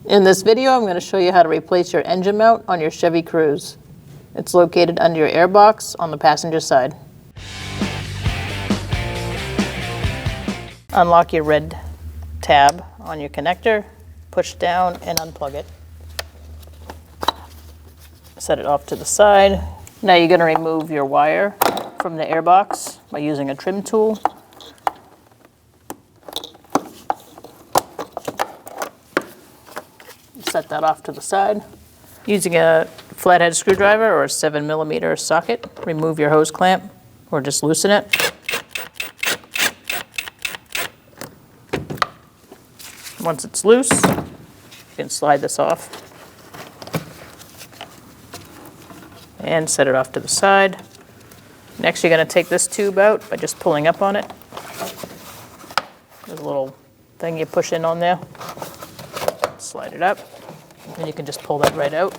In this video, I'm going to show you how to replace your engine mount on your Chevy Cruze. It's located under your airbox on the passenger side. Unlock your red tab on your connector, push down and unplug it. Set it off to the side. Now you're going to remove your wire from the airbox by using a trim tool. Set that off to the side. Using a flathead screwdriver or a 7mm socket, remove your hose clamp or just loosen it. Once it's loose, you can slide this off and set it off to the side. Next, you're going to take this tube out by just pulling up on it. There's a little thing you push in on there. Slide it up, and you can just pull that right out.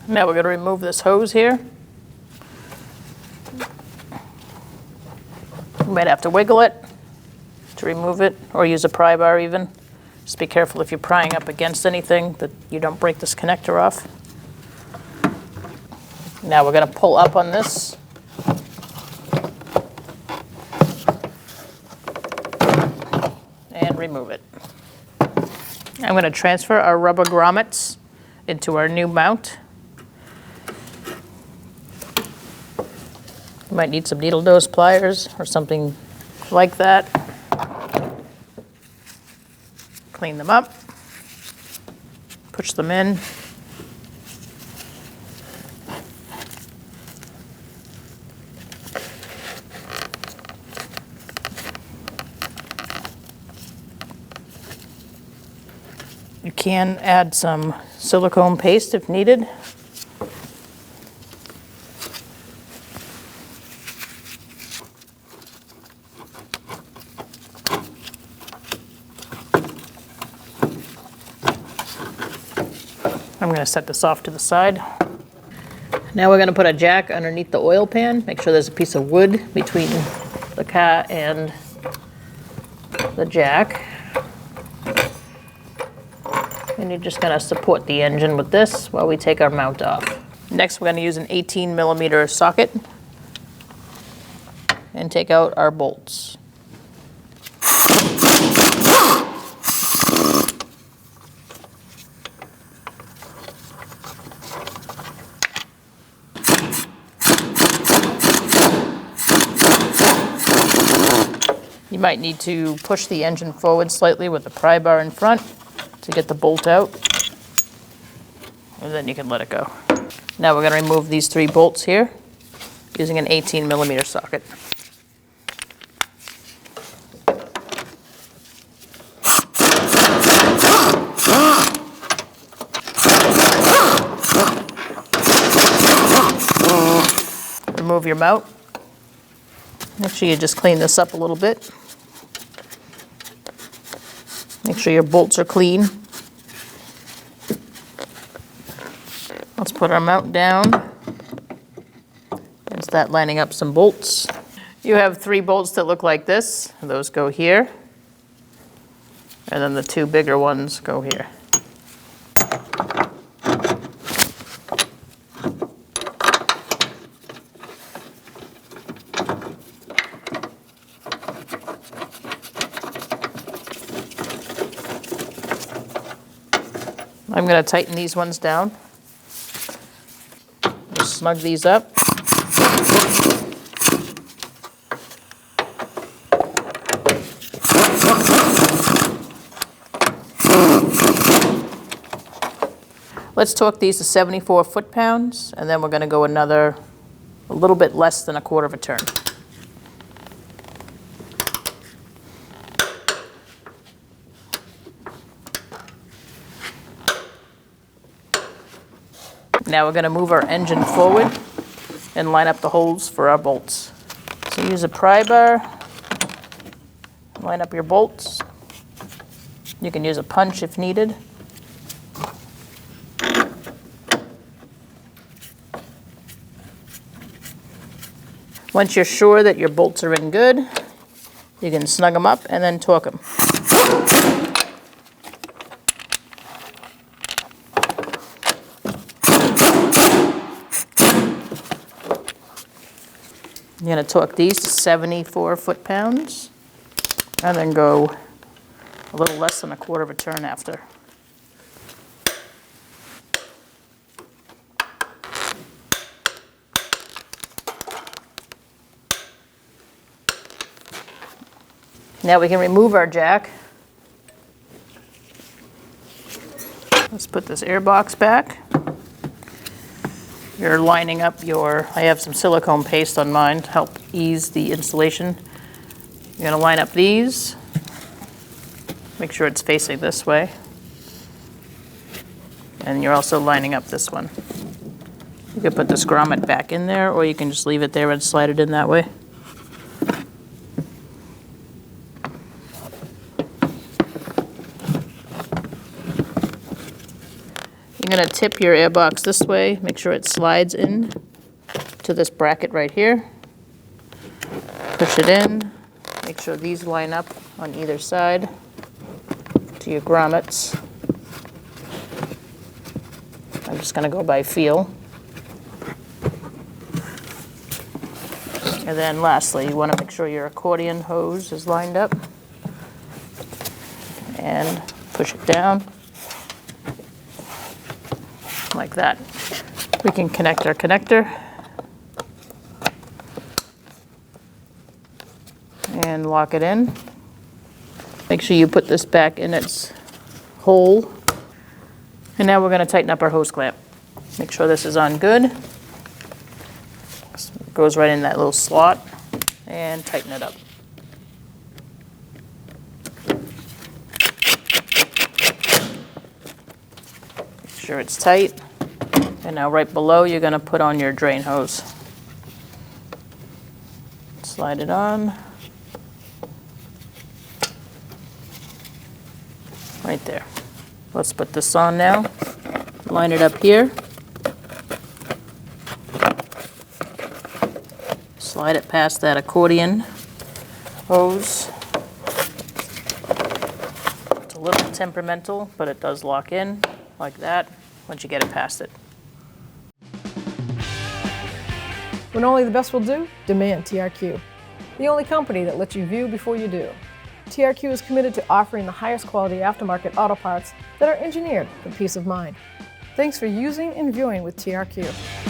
Now we're going to remove this hose here. You might have to wiggle it to remove it, or use a pry bar even. Just be careful if you're prying up against anything that you don't break this connector off. Now we're going to pull up on this. And remove it. I'm going to transfer our rubber grommets into our new mount. You might need some needle nose pliers or something like that. Clean them up, push them in. You can add some silicone paste if needed. I'm going to set this off to the side. Now we're going to put a jack underneath the oil pan. Make sure there's a piece of wood between the car and the jack. And you're just going to support the engine with this while we take our mount off. Next, we're going to use an 18mm socket and take out our bolts. You might need to push the engine forward slightly with the pry bar in front to get the bolt out, and then you can let it go. Now we're going to remove these 3 bolts here using an 18mm socket. Remove your mount. Make sure you just clean this up a little bit. Make sure your bolts are clean. Let's put our mount down and start lining up some bolts. You have 3 bolts that look like this. Those go here. And then the 2 bigger ones go here. I'm going to tighten these ones down. Just snug these up. Let's torque these to 74 foot-pounds, and then we're going to go a little bit less than a quarter of a turn. Now we're going to move our engine forward and line up the holes for our bolts. So use a pry bar, line up your bolts. You can use a punch if needed. Once you're sure that your bolts are in good, you can snug them up and then torque them. You're going to torque these to 74 foot-pounds and then go a little less than a quarter of a turn after. Now we can remove our jack. Let's put this airbox back. You're lining up I have some silicone paste on mine to help ease the installation. You're going to line up these. Make sure it's facing this way. And you're also lining up this one. You can put this grommet back in there, or you can just leave it there and slide it in that way. You're going to tip your airbox this way, make sure it slides in to this bracket right here. Push it in, make sure these line up on either side to your grommets. I'm just going to go by feel. And then lastly, you want to make sure your accordion hose is lined up. And push it down. Like that. We can connect our connector and lock it in. Make sure you put this back in its hole. And now we're going to tighten up our hose clamp. Make sure this is on good. It goes right in that little slot and tighten it up. Make sure it's tight. And now right below, you're going to put on your drain hose. Slide it on. Right there. Let's put this on now. Line it up here. Slide it past that accordion hose. It's a little temperamental, but it does lock in like that once you get it past it. When only the best will do, demand TRQ. The only company that lets you view before you do. TRQ is committed to offering the highest quality aftermarket auto parts that are engineered for peace of mind. Thanks for using and viewing with TRQ.